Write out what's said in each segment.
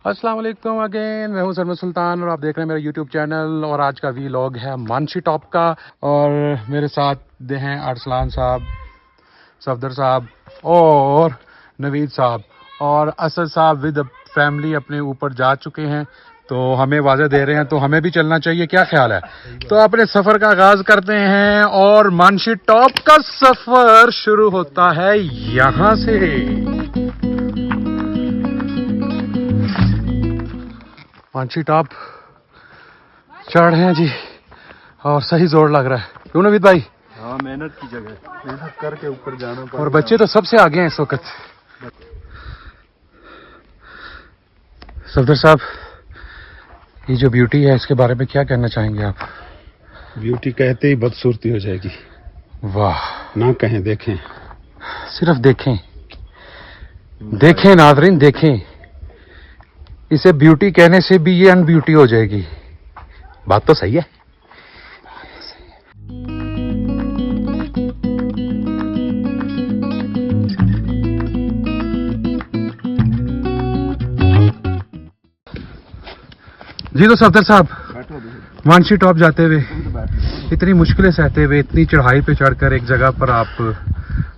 अस्सलाम वालेकुम अगेन, मैं हूं सरमद सुल्तान और आप देख रहे हैं मेरा यूट्यूब चैनल। और आज का वीलॉग है मानसी टॉप का और मेरे साथ हैं अरसलान साहब, सफदर साहब और नवीद साहब और असद साहब विद फैमिली अपने ऊपर जा चुके हैं, तो हमें वाज़े दे रहे हैं, तो हमें भी चलना चाहिए। क्या ख्याल है? तो अपने सफ़र का आगाज़ करते हैं और मानसी टॉप का सफ़र शुरू होता है यहाँ से। मानसी टॉप चढ़ रहे हैं जी और सही जोर लग रहा है, क्यों नवीद भाई? हाँ, मेहनत की जगह, मेहनत करके ऊपर जाना पड़ेगा। और बच्चे तो सबसे आगे हैं इस वक्त। सफदर साहब, ये जो ब्यूटी है इसके बारे में क्या कहना चाहेंगे आप? ब्यूटी कहते ही बदसूरती हो जाएगी। वाह, ना कहें, देखें, सिर्फ देखें, देखें नाज़रीन, देखें। इसे ब्यूटी कहने से भी ये अनब्यूटी हो जाएगी। बात तो सही है। जी तो सफदर साहब, मानसी टॉप जाते हुए इतनी मुश्किलें सहते हुए इतनी चढ़ाई पे चढ़कर एक जगह पर आप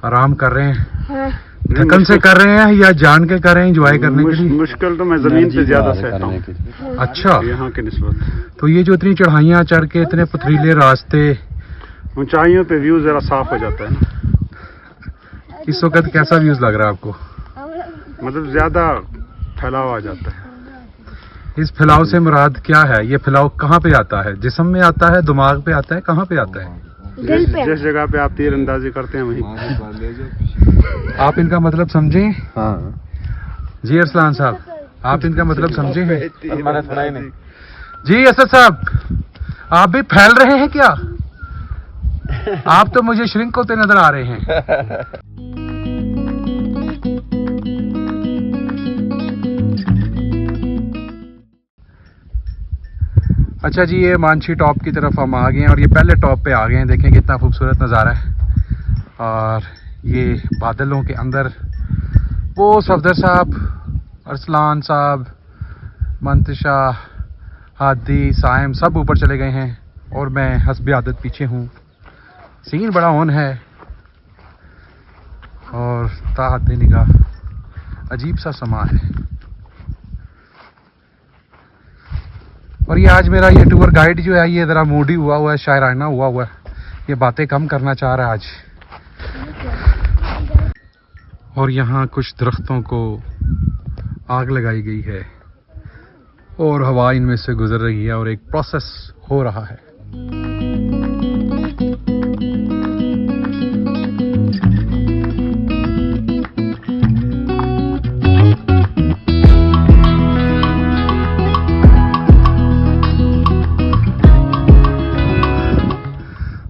आराम कर रहे हैं, थकन से कर रहे हैं या जान के कर रहे हैं, एंजॉय करने के लिए? मुश्किल तो मैं जमीन पे ज्यादा सहता हूँ। अच्छा, यहाँ के निस्बत। तो ये जो इतनी चढ़ाइयाँ चढ़ के इतने पथरीले रास्ते, ऊंचाइयों पे व्यू जरा साफ हो जाता है ना। इस वक्त कैसा व्यूज लग रहा है आपको? मतलब ज्यादा फैलाव आ जाता है। इस फैलाव से मुराद क्या है? ये फैलाव कहाँ पे आता है? जिस्म में आता है, दिमाग पे आता है, कहाँ पे आता है? जिस जगह पे आप तीर अंदाजी करते हैं वहीं। आप इनका मतलब समझें? हाँ जी अरसलान साहब, आप इनका मतलब समझे हैं? मैंने सुना ही नहीं। जी असद साहब, आप भी फैल रहे हैं क्या? आप तो मुझे श्रिंक होते नजर आ रहे हैं। अच्छा जी, ये मानसी टॉप की तरफ हम आ गए हैं और ये पहले टॉप पे आ गए हैं। देखें कितना खूबसूरत नज़ारा है और ये बादलों के अंदर वो सफदर साहब, अरसलान साहब, मंतशा, हादी, साइम सब ऊपर चले गए हैं और मैं हस्बे आदत पीछे हूँ। सीन बड़ा ऑन है और ताहत निगाह अजीब सा समा है। और ये आज मेरा ये टूर गाइड जो है ये ज़रा मूडी हुआ है, शायराना हुआ है, ये बातें कम करना चाह रहा है आज। और यहाँ कुछ दरख्तों को आग लगाई गई है और हवा इनमें से गुजर रही है और एक प्रोसेस हो रहा है।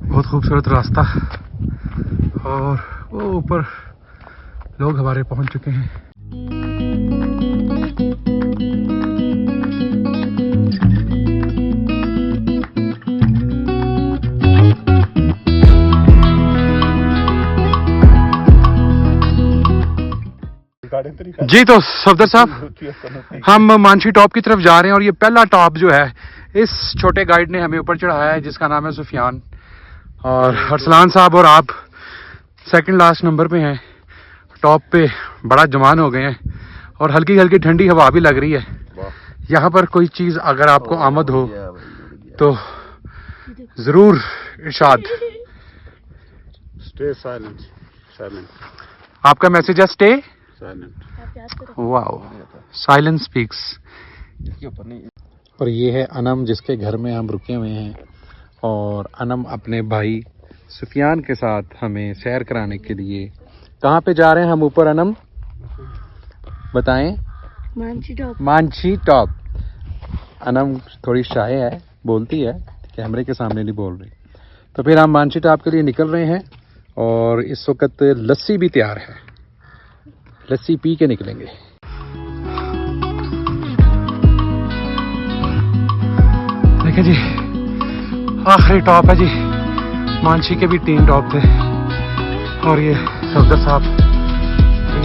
बहुत खूबसूरत रास्ता और वो ऊपर लोग हमारे पहुंच चुके हैं। जी तो सफदर साहब, हम मानसी टॉप की तरफ जा रहे हैं और ये पहला टॉप जो है इस छोटे गाइड ने हमें ऊपर चढ़ाया है, जिसका नाम है सुफियान। और अरसलान साहब और आप सेकंड लास्ट नंबर पे हैं। टॉप पे बड़ा जवान हो गए हैं और हल्की हल्की ठंडी हवा भी लग रही है। यहाँ पर कोई चीज़ अगर आपको आमद हो तो ज़रूर इरशाद। Stay silent, silent. आपका मैसेज है stay silent. Wow, silence speaks. और ये है अनम, जिसके घर में हम रुके हुए हैं और अनम अपने भाई सुफियान के साथ हमें सैर कराने के लिए कहाँ पे जा रहे हैं हम ऊपर? अनम बताएं। मानसी टॉप। मानसी टॉप। अनम थोड़ी शाय है, बोलती है, कैमरे के सामने नहीं बोल रही। तो फिर हम मानसी टॉप के लिए निकल रहे हैं और इस वक्त लस्सी भी तैयार है, लस्सी पी के निकलेंगे। देखिए जी, आखिरी टॉप है जी। मानसी के भी 3 टॉप थे और ये सफदर साहब,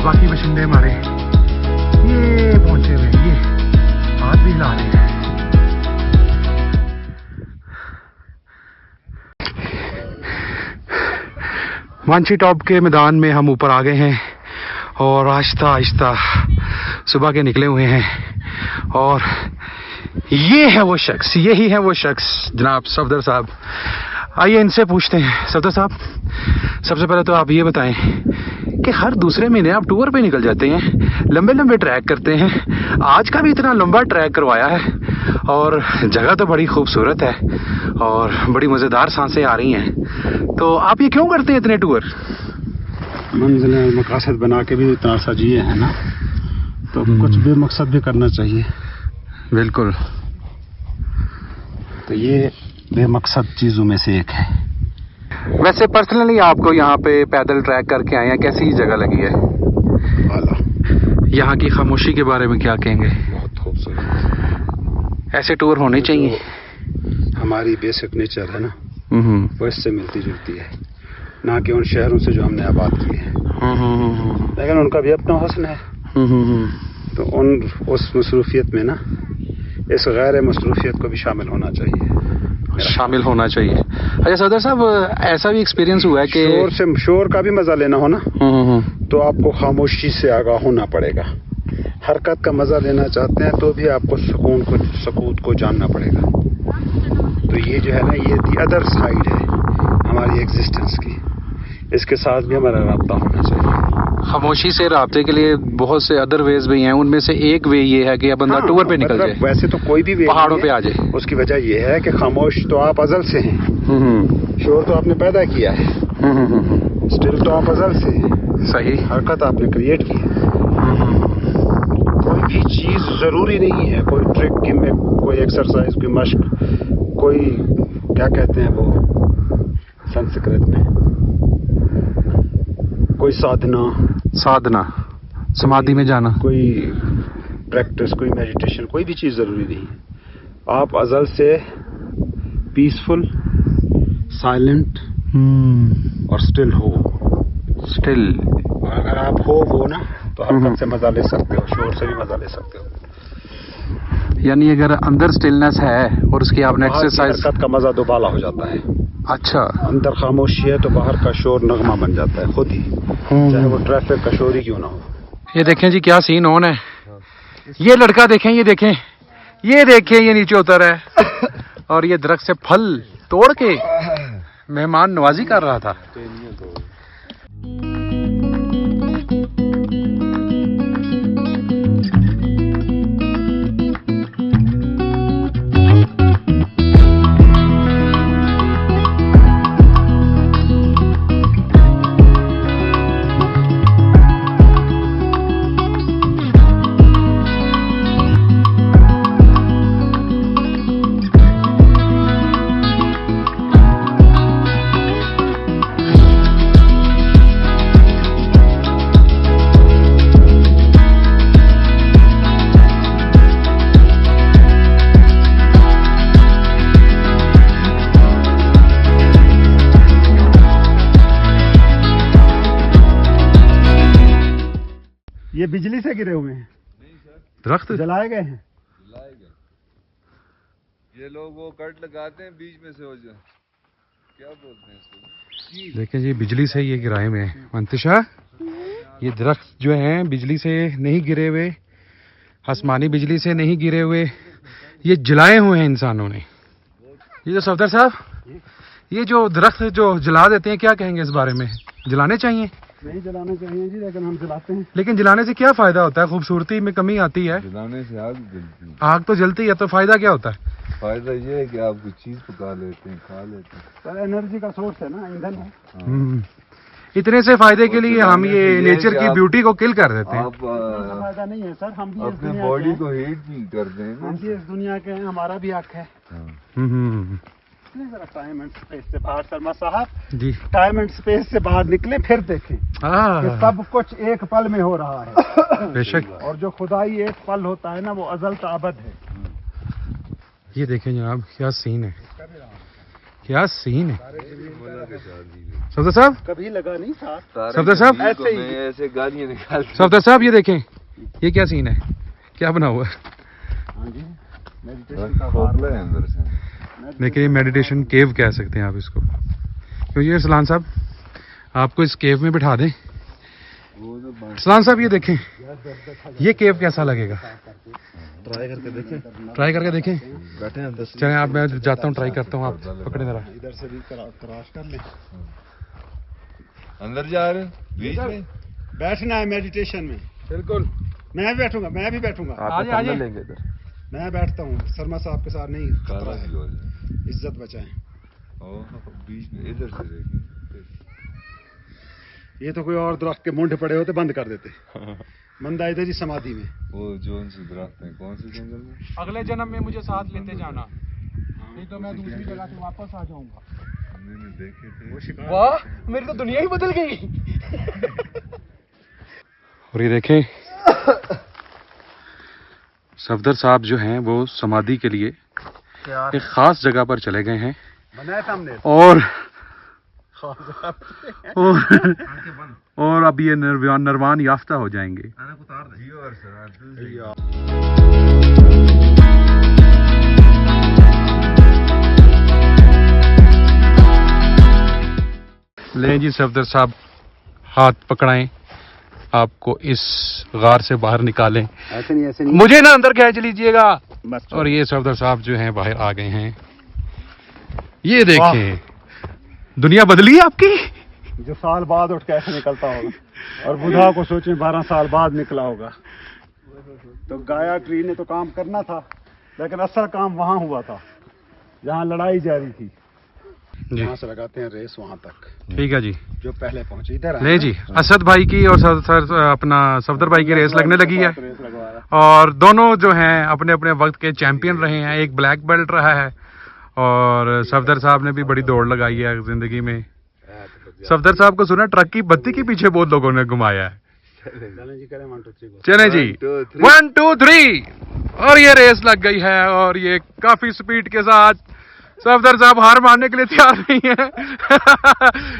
बाकी बशिंदे हमारे ये पहुंचे हुए, ये मानसी टॉप के मैदान में हम ऊपर आ गए हैं और आहिस्ता आहिस्ता सुबह के निकले हुए हैं। और ये है वो शख्स, यही है वो शख्स जनाब सफदर साहब। आइए इनसे पूछते हैं। सफदर साहब, सबसे पहले तो आप ये बताएं कि हर दूसरे महीने आप टूर पे निकल जाते हैं, लंबे लंबे ट्रैक करते हैं, आज का भी इतना लंबा ट्रैक करवाया है और जगह तो बड़ी खूबसूरत है और बड़ी मज़ेदार सांसें आ रही हैं, तो आप ये क्यों करते हैं इतने टूर? मंजिल मकासद बना के भी इतना सा जिए है ना, तो कुछ बेमकसद भी करना चाहिए। बिल्कुल। तो ये बेमकसद चीज़ों में से एक है। वैसे पर्सनली आपको यहाँ पे पैदल ट्रैक करके आए हैं, कैसी जगह लगी है? आला। यहाँ की खामोशी के बारे में क्या कहेंगे? बहुत खूबसूरत। ऐसे टूर होने चाहिए। हमारी बेसिक नेचर है ना, वो इससे मिलती जुलती है, ना कि उन शहरों से जो हमने आबाद किए हैं। लेकिन उनका भी अपना हुस्न है। तो उस मसरूफियत में ना इस गैर मसरूफियत को भी शामिल होना चाहिए। अच्छा सदर साहब, ऐसा भी एक्सपीरियंस हुआ है कि शोर का भी मजा लेना हो ना, तो आपको खामोशी से आगाह होना पड़ेगा। हरकत का मजा लेना चाहते हैं तो भी आपको सुकून को जानना पड़ेगा। तो ये जो है ना, ये दी अदर साइड है हमारी एग्जिस्टेंस की, इसके साथ भी हमारा राब्ता होना चाहिए। खामोशी से राब्ते के लिए बहुत से अदर वेज भी हैं, उनमें से एक वे ये है कि बंदा टूर पे निकल जाए। वैसे तो कोई भी वे पहाड़ों पे आ जाए। उसकी वजह ये है कि खामोश तो आप अजल से हैं, शोर तो आपने पैदा किया है, स्टिल तो आप अजल से हैं। सही। हरकत आपने क्रिएट की है। कोई भी चीज जरूरी नहीं है, कोई ट्रिक की में, कोई एक्सरसाइज, कोई मश्क, कोई क्या कहते हैं वो संस्कृत में, कोई साधना समाधि में जाना, कोई प्रैक्टिस, कोई मेडिटेशन, कोई भी चीज़ ज़रूरी नहीं है। आप अज़ल से पीसफुल, साइलेंट और स्टिल हो। और अगर आप हो ना, तो हरकत से मज़ा ले सकते हो, शोर से भी मज़ा ले सकते हो। यानी अगर अंदर स्टिलनेस है और उसकी आपने एक्सरसाइज, हरकत का मज़ा दोबाला हो जाता है। अच्छा। अंदर खामोशी है तो बाहर का शोर नगमा बन जाता है खुद ही, चाहे वो ट्रैफिक का शोर ही क्यों ना हो। ये देखें जी क्या सीन ऑन है। ये लड़का देखें, ये देखें, ये नीचे उतर है और ये दरख्त से फल तोड़ के मेहमान नवाजी कर रहा था। ये बिजली से गिरे हुए हैं, दरख्त जलाए गए हैं। ये लोग वो कट लगाते हैं बीच में से, हो जाए क्या बोलते हैं इसको। देखिए जी, बिजली से ये गिराए हुए हैं। मंतिशा, ये दरख्त जो हैं बिजली से नहीं गिरे हुए, आसमानी बिजली से नहीं गिरे हुए, ये जलाए हुए हैं इंसानों ने। ये जो सफदर साहब, ये जो दरख्त जो जला देते हैं, क्या कहेंगे इस बारे में? जलाने चाहिए? नहीं जलाना चाहिए जी, लेकिन हम जलाते हैं। लेकिन जलाने से क्या फायदा होता है? खूबसूरती में कमी आती है। जलाने से आग जलती है। आग तो जलती है, तो फायदा क्या होता है? फायदा ये है कि आप कुछ चीज पका लेते हैं, खा लेते हैं। तो एनर्जी का सोर्स है ना, ईंधन है। इतने से फायदे के लिए हम ये नेचर की ब्यूटी को किल कर देते हैं। आप फायदा नहीं है सर, हम भी अपने बॉडी को हीट भी करते हैं। हम भी इस दुनिया के हैं, हमारा भी हक है। जरा टाइम एंड स्पेस से बाहर, शर्मा साहब जी, टाइम एंड स्पेस से बाहर निकले, फिर देखें कि सब कुछ एक पल में हो रहा है। बेशक। और जो खुदाई एक पल होता है ना, वो अजल का अबद है। ये देखें जनाब, क्या सीन है, क्या सीन है। सफदर साहब, कभी लगा नहीं था सफदर साहब, ऐसे गालियां निकालते। सफदर साहब ये देखें, ये क्या सीन है, क्या बना हुआ है? हाँ जी, मेडिटेशन का खोखला है अंदर से। देखिए, मेडिटेशन केव कह सकते हैं आप इसको। क्योंकि अरसलान साहब, आपको इस केव में बिठा दें। वो तो बात सलाम साहब ये देखें, ये केव कैसा लगेगा? ट्राई करके देखें। ट्राई करके देखें। बैठे हैं 10 चलें आप, मैं जाता हूँ, ट्राई करता हूँ, आप पकड़े जरा। इधर से भी क्रॉस कर ले। अंदर जा रहे हैं बीच में। बैठना है मेडिटेशन में। बिल्कुल। मैं भी बैठूंगा, मैं भी बैठूंगा। आजे आजे। लेंगे इधर। मैं बैठता हूँ शर्मा साहब के साथ। नहीं काला खतरा है, भी हो जाए। इज्जत बचाएं। ओह बीच में इधर से रहेगी। ये तो कोई और दरख्त के मुंडे पड़े होते बंद कर देते। बंदा इधर ही समाधि में। वो जोन से दरख्त है, कौन से जंगल में? अगले जन्म में मुझे साथ लेते जाना, नहीं तो मैं दूसरी जगह से वापस आ जाऊंगा। मैंने देखे थे। वो शिकार वाह, मेरी तो दुनिया ही बदल गई। और ये देखें, सफदर साहब जो हैं वो समाधि के लिए एक खास जगह पर चले गए हैं बनाए सामने। और और अब ये निर्वाण याफ्ता हो जाएंगे। जियो और सर लें जी सफदर साहब, हाथ पकड़ाएं, आपको इस गार से बाहर निकालें। ऐसे नहीं मुझे ना अंदर खींच लीजिएगा। बस। और ये सफदर साहब जो हैं बाहर आ गए हैं। ये देखें, दुनिया बदली है आपकी। जो साल बाद उठ के ऐसे निकलता होगा और बुधा को सोचे 12 साल बाद निकला होगा। तो गाया ट्री ने तो काम करना था, लेकिन असल काम वहाँ हुआ था जहाँ लड़ाई जारी थी। जी यहाँ से लगाते हैं रेस वहाँ तक, ठीक है जी। जो पहले पहुंचे इधर ले जी, असद भाई की और अपना सफदर भाई की रेस लगने लगी है। रेस लगवाया। और दोनों जो हैं अपने अपने वक्त के चैंपियन रहे हैं। एक ब्लैक बेल्ट रहा है और सफदर साहब ने भी बड़ी दौड़ लगाई है जिंदगी में। सफदर साहब को सुना ट्रक की बत्ती के पीछे बहुत लोगों ने घुमाया है। चलें जी, करें 1 2 3 चलें जी, 1 2 3 और ये रेस लग गई है। और ये काफी स्पीड के साथ सफदर साहब हार मारने के लिए तैयार नहीं है।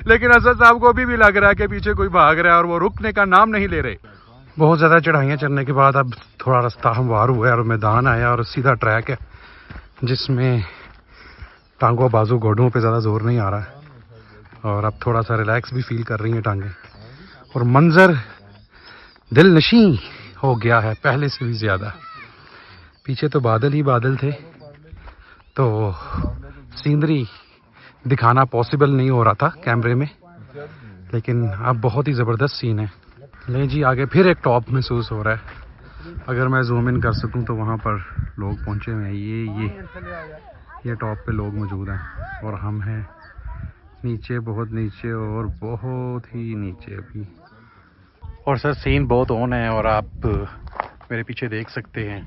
लेकिन असद साहब को भी लग रहा है कि पीछे कोई भाग रहा है और वो रुकने का नाम नहीं ले रहे। बहुत ज्यादा चढ़ाइयाँ चढ़ने के बाद अब थोड़ा रास्ता हमवार हुआ है और मैदान आया और सीधा ट्रैक है जिसमें टांगों बाजू घोड़ों पे ज्यादा जोर नहीं आ रहा है। और अब थोड़ा सा रिलैक्स भी फील कर रही हैं टांगे। और मंजर दिल नशी हो गया है पहले से भी ज्यादा। पीछे तो बादल ही बादल थे, तो सीनरी दिखाना पॉसिबल नहीं हो रहा था कैमरे में, लेकिन अब बहुत ही ज़बरदस्त सीन है। ले जी, आगे फिर एक टॉप महसूस हो रहा है। अगर मैं जूम इन कर सकूं तो वहाँ पर लोग पहुँचे हुए हैं। ये टॉप पे लोग मौजूद हैं और हम हैं नीचे, बहुत नीचे और बहुत ही नीचे अभी। और सर सीन बहुत ऑन है और आप मेरे पीछे देख सकते हैं,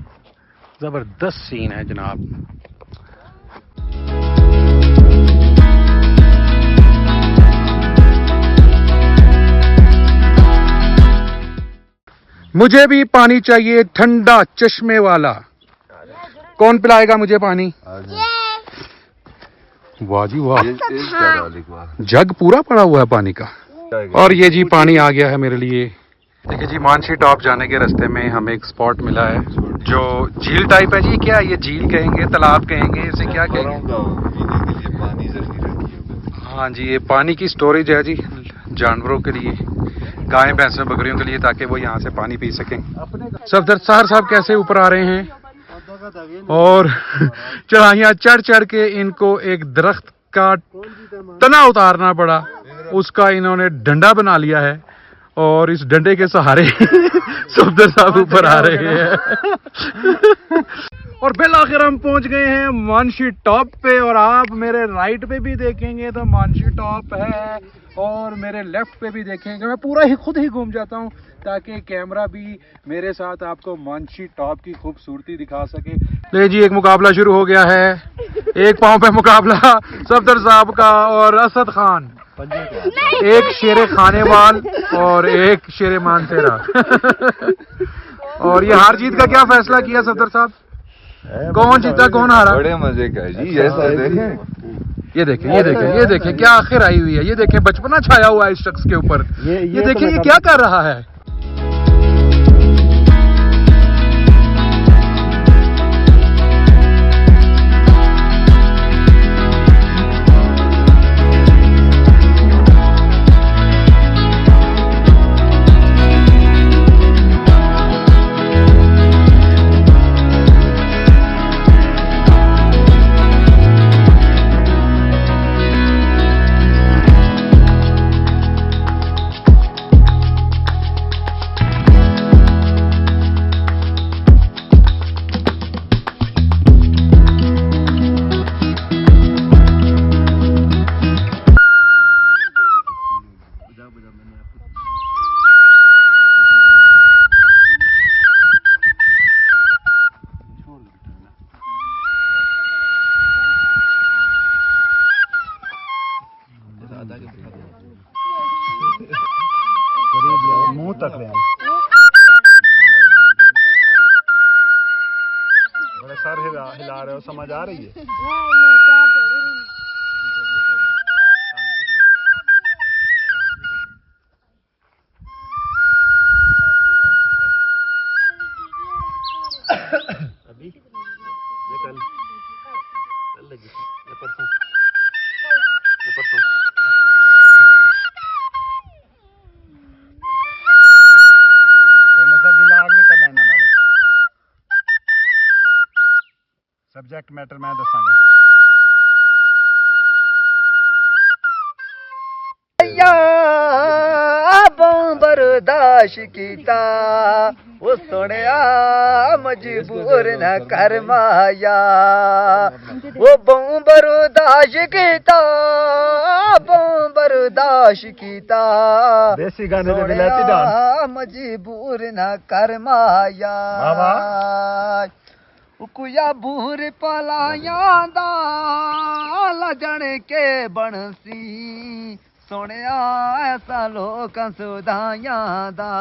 ज़बरदस्त सीन है जनाब। मुझे भी पानी चाहिए, ठंडा चश्मे वाला। कौन पिलाएगा मुझे पानी? वाह जी वाह, जग पूरा पड़ा हुआ है पानी का। और ये जी पानी आ गया है मेरे लिए। देखिए जी, मानसी टॉप जाने के रास्ते में हमें एक स्पॉट मिला है जो झील टाइप है जी। क्या ये झील कहेंगे, तालाब कहेंगे, इसे क्या कहेंगे? पीने के लिए पानी जरूरी रखी है। हाँ जी, ये पानी की स्टोरेज है जी जानवरों के लिए, गाय भैंसों बकरियों के लिए, ताकि वो यहाँ से पानी पी सकें। सफदर साहब कैसे ऊपर आ रहे हैं और चढ़ाइयाँ चढ़ चढ़ के इनको एक दरख्त का तना उतारना पड़ा। उसका इन्होंने डंडा बना लिया है और इस डंडे के सहारे सफदर साहब ऊपर आ रहे हैं। और फिर आखिर हम पहुंच गए हैं मानसी टॉप पे। और आप मेरे राइट पे भी देखेंगे तो मानसी टॉप है और मेरे लेफ्ट पे भी देखेंगे। मैं पूरा ही खुद ही घूम जाता हूं ताकि कैमरा भी मेरे साथ आपको मानसी टॉप की खूबसूरती दिखा सके। ले जी, एक मुकाबला शुरू हो गया है। एक पांव पे मुकाबला सफदर साहब का और असद खान, एक शेरे खानेवाल और एक शेरे मानसेरा। और ये हार जीत का क्या फैसला किया सफदर साहब? कौन जीता कौन हारा? बड़े मजे का है जी, ऐसा देखें। ये देखें, ये देखें, ये देखें क्या आखिर आई हुई है। ये देखें बचपना छाया हुआ है इस शख्स के ऊपर। ये देखें ये क्या कर रहा है। सर हिला रहे हो, समझ आ रही है? अभी ये कल लगी ये परसों मतलब विलाग भी करना ना नाले सब्जेक्ट मैटर मैं दसांगा बर्दाश्त कीता वो सोनिया मजबूर न कर माया वो बहु बर्दाश्त कीता देसी गाने दे विलायती डांस मजबूर न कर माया कुया बूर पलाया दा लजण के बनसी सोनिया ऐसा लोक सुधाया दा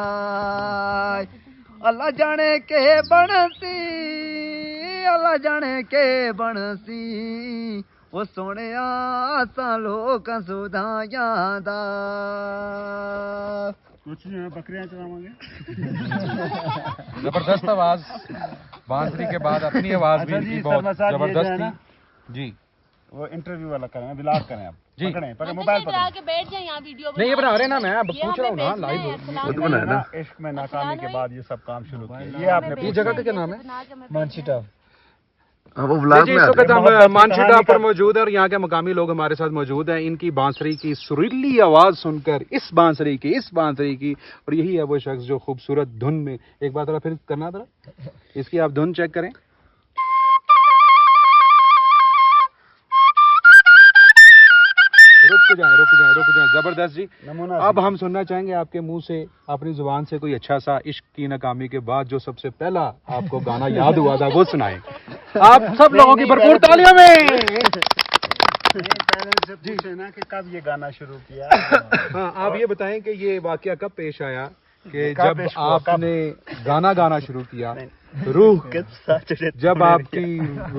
अल्लाह जाने के बनसी वो सोनिया ऐसा लोक सुधाया दा कुछ नहीं है बकरियां चरावांगे जबरदस्त आवाज बांसुरी के बाद अपनी आवाज भी इनकी बहुत जबरदस्त थी जी। वो इंटरव्यू वाला करें ब्लॉग करें आप जी पकड़े मोबाइल पकड़े आके बैठ जाए यहाँ वीडियो नहीं ये बना रहे ना मैं अब पूछ रहा हूँ ना लाइव खुद बनाया ना इश्क में नाकामी के बाद ये सब काम शुरू किया ये आपने ये जगह का क्या नाम है मानसीटा वो जी इस वक्त हम मानसीटा पर मौजूद है और यहाँ के मकामी लोग हमारे साथ मौजूद हैं। इनकी बांसुरी की सुरीली आवाज सुनकर इस बांसुरी की और यही है वो शख्स जो खूबसूरत धुन में एक बार थोड़ा फिर करना था इसकी आप धुन चेक करें। रुक जाए जबरदस्त जी। अब हम सुनना चाहेंगे आपके मुंह से अपनी जुबान से कोई अच्छा सा इश्क की नाकामी के बाद जो सबसे पहला आपको गाना याद हुआ था वो सुनाएं। आप सब लोगों की भरपूर तालियों में। पहले से पूछे ना कि कब ये गाना शुरू किया। हाँ आप ये बताएं कि ये वाकया कब पेश आया कि जब आपने गाना गाना शुरू किया रूह जब आपकी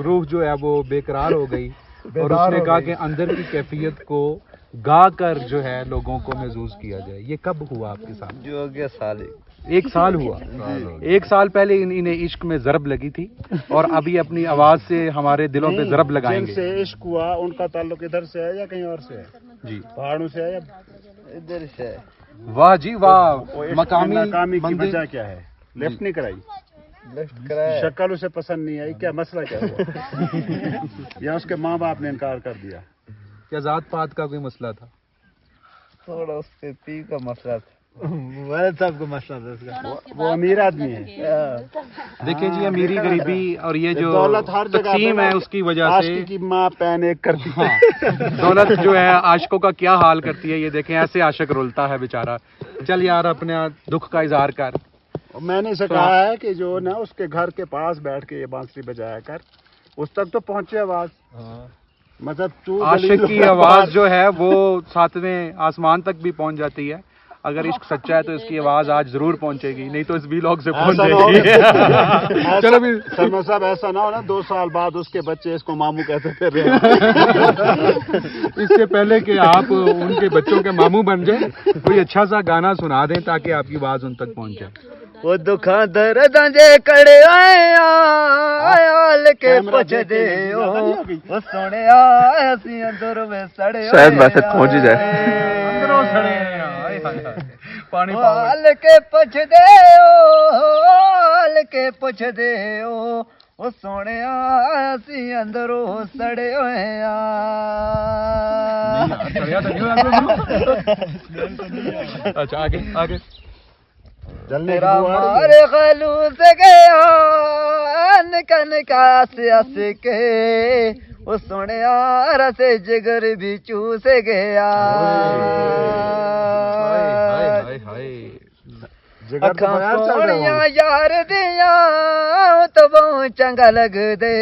रूह जो है वो बेकरार हो गई और उसने कहा कि अंदर की कैफियत को गा कर जो है लोगों को महसूस किया जाए, ये कब हुआ आपके साथ? जो हो गया साल एक साल हुआ। एक साल पहले इन्हें इश्क में जरब लगी थी और अभी अपनी आवाज से हमारे दिलों पे जरब लगाएंगे। जिनसे इश्क हुआ उनका ताल्लुक इधर से है या कहीं और से है? जी पहाड़ों से है या इधर से है। वाह जी वाह। मकामी की वजह क्या है? लिफ्ट नहीं कराई, शक्ल उसे पसंद नहीं आई, क्या मसला क्या हुआ? या उसके माँ बाप ने इनकार कर दिया? क्या जात पात का कोई मसला था? थोड़ा उसके पी का मसला था। साहब को मसला था उसका। वो अमीर आदमी है। देखिए जी अमीरी गरीबी और ये जो दौलत हर जगह तकसीम है उसकी वजह से की माँ पैन एक करती है। दौलत जो है आशिकों का क्या हाल करती है ये देखें, ऐसे आशिक रुलता है बेचारा। चल यार अपने दुख का इजहार कर। मैंने इसे कहा है कि जो ना उसके घर के पास बैठ के ये बांसुरी बजाया कर, उस तक तो पहुंचे आवाज। मतलब तू आशिक की आवाज जो है वो सातवें आसमान तक भी पहुंच जाती है। अगर इश्क सच्चा है तो इसकी आवाज आज जरूर पहुंचेगी, नहीं तो इस व्लॉग से पहुंचेगी। चलो भी शर्मा साहब ऐसा ना हो ना 2 साल बाद उसके बच्चे इसको मामू कहते थे। इससे पहले कि आप उनके बच्चों के मामू बन जाए कोई अच्छा सा गाना सुना दें ताकि आपकी आवाज उन तक पहुंचे। वो दुखा दर्द जे कड़े आयल के पुछ दे वो सोने आसी अंदर में सड़े शायद बस पहुंच ही जाए। अंदरों सड़े पानी हाल के पुछ दे हाल के पुछ दे वो सोने आसी अंदरों सड़े हुए अच्छा आगे आगे तेरा मारे खलूस गया निकन का हंस के वो सोने यार से जिगर भी चूस गया। अखा सोनिया यार दिया तो बहुत चंगा लग दे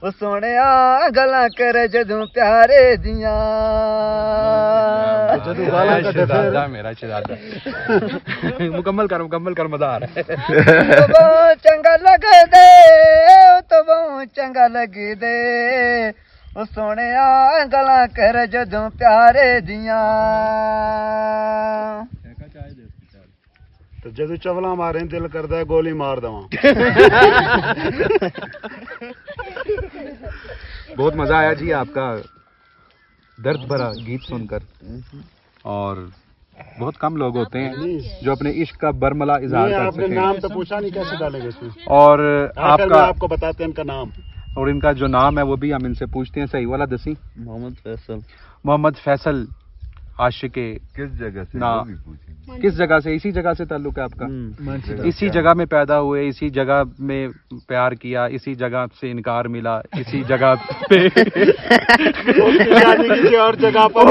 वो सोने गला कर जदू प्यारे दिया। मेरा शहजादा मुकम्मल कर मजा आ रहा है। चंगा लग दे तो चंगा लगदे ओ सोहणिया गल्लां कर जदों प्यारे दियां तो जदों चवला मारे दिल करदा है गोली मार दवां बहुत मजा आया जी आपका दर्द भरा गीत सुनकर। और बहुत कम लोग होते हैं जो अपने इश्क का बरमला इजहार कर आपने सकें। नाम तो पूछा नहीं, कैसे डालेंगे इसमें? और आखिर में आपका आपको बताते हैं इनका नाम और इनका जो नाम है वो भी हम इनसे पूछते हैं। सही वाला दसी। मोहम्मद फैसल आशिके किस जगह से ना वो भी पूछेंगे। किस जगह से? इसी जगह से ताल्लुक है आपका? इसी जगह में पैदा हुए, इसी जगह में प्यार किया, इसी जगह से इनकार मिला, इसी जगह पे शादी किसी और जगह पर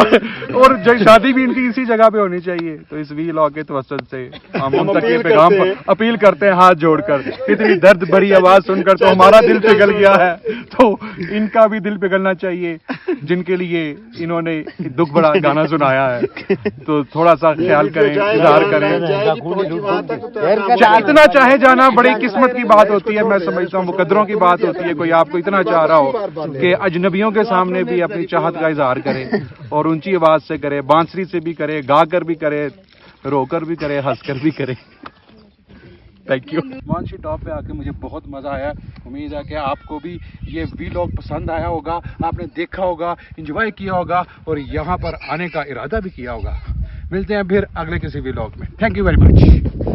और शादी भी इनकी इसी जगह पे होनी चाहिए। तो इस वी लॉ के तवस्सुल से हम उन तक ये पैगाम अपील करते हैं हाथ जोड़कर। इतनी दर्द भरी आवाज सुनकर तो हमारा दिल पिघल गया है, तो इनका भी दिल पिघलना चाहिए जिनके लिए इन्होंने दुख भरा गाना सुनाया है। तो थोड़ा सा ख्याल करें, इजहार करें। इतना चाहे जाना बड़ी किस्मत की बात होती है, मैं समझता हूँ मुकद्दरों की बात होती है। कोई आपको इतना चाह रहा हो कि अजनबियों के सामने भी अपनी चाहत का इजहार करे और ऊंची आवाज से करे, बांसुरी से भी करे, गाकर भी करे, रोकर भी करे, हंसकर भी करे। Thank you. मानसी टॉप पे आके मुझे बहुत मजा आया। उम्मीद है कि आपको भी ये वीलॉग पसंद आया होगा, आपने देखा होगा, एंजॉय किया होगा और यहाँ पर आने का इरादा भी किया होगा। मिलते हैं फिर अगले किसी वीलॉग में। Thank you very much.